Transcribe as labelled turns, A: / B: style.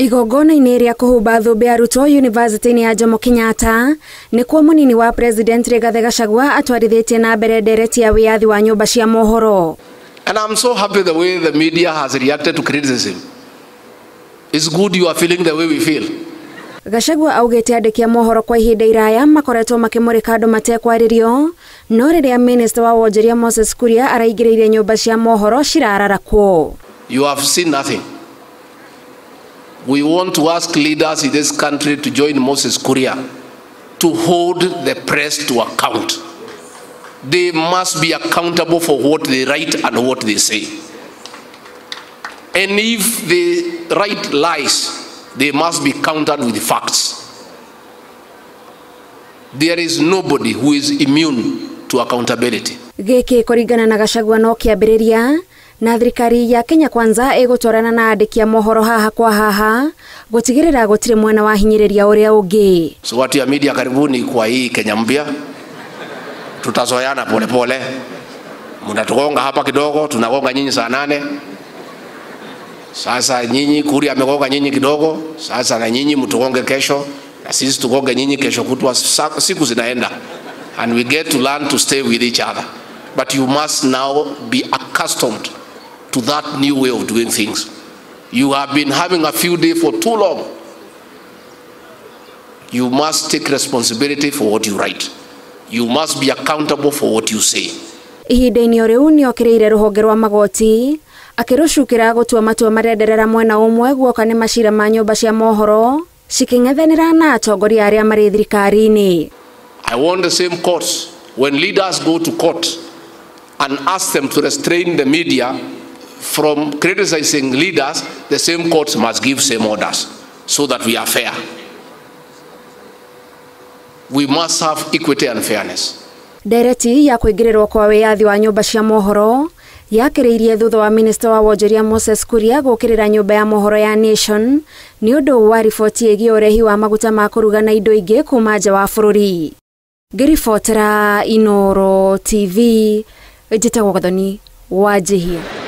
A: Igongona-inĩ rĩa kũhumba thũmbĩ arutwo University-inĩ ya Jomo Kenyatta nĩkuo mũnini wa President Rigathi Gachagua atwarithĩtie na mbere ndereti ya wĩyathi wa nyũmba cia mohoro.
B: And I'm so happy the way the media has reacted to criticism. It's good you are feeling the way we feel.
A: Gachagua augĩte andĩki a mohoro kwa ihinda iraya makoretwo makĩmũrĩka andũ matekwarĩrio, no rĩrĩa Minister wa wonjoria CS Kuria araingĩrĩire nyũmba cia mohoro cirararakwo.
B: You have seen nothing. We want to ask leaders in this country to join Moses Kuria to hold the press to account. They must be accountable for what they write and what they say. And if they write lies, they must be countered with facts. There is nobody who is immune to accountability.
A: Gĩkĩ kũringana na Gachagua no kĩambĩrĩria na thirikari ya Kenya Kwanza ĩgũtwarana na andĩki a mohoro haha kwa haha gũtigĩrĩra gũtirĩ mwena wa hinyĩrĩria ũrĩa ũngĩ.
B: So watu ya media karibuni kwa hii Kenya mpya. Tutazoeana pole pole. Mnatugonga hapa kidogo, tunagonga nyinyi saa 8. Sasa nyinyi Kuria amegonga nyinyi kidogo, sasa na nyinyi mtugonge kesho, na sisi tugonge nyinyi kesho kutwa, siku zinaenda. And we get to learn to stay with each other. But you must now be accustomed to that new way of doing things. You have been having a few days for too long. You must take responsibility for what you write. You must be accountable for what you say.
A: Ihinda-inĩ rĩu nĩokĩrĩire rũhonge rwa magoti akĩrũcukĩra gũtua matua marenderera mwena ũmwe guoka nĩ macira ma nyũmba cia mohoro cikĩng'ethanĩra na atongoria arĩa marĩ thirikari-inĩ.
B: I want the same courts when leaders go to court and ask them to restrain the media from criticizing leaders, the same courts must give same orders so that we are fair. We must have equity and fairness.
A: Ndereti ya kũingĩrĩrwo kwa wĩyathi wa nyũmba cia mohoro yakĩrĩirie thutha wa Minister wa wonjoria CS Kuria gũkĩrĩra nyũmba ya mohoro ya Nation nĩ ũndũ wa riboti ĩgiĩ ũrehi wa maguta ma kũruga na indo ingĩ kuma nja wa bũrũri. Ngĩribotera Inooro TV, njĩtagwo Gathoni Wanjihia.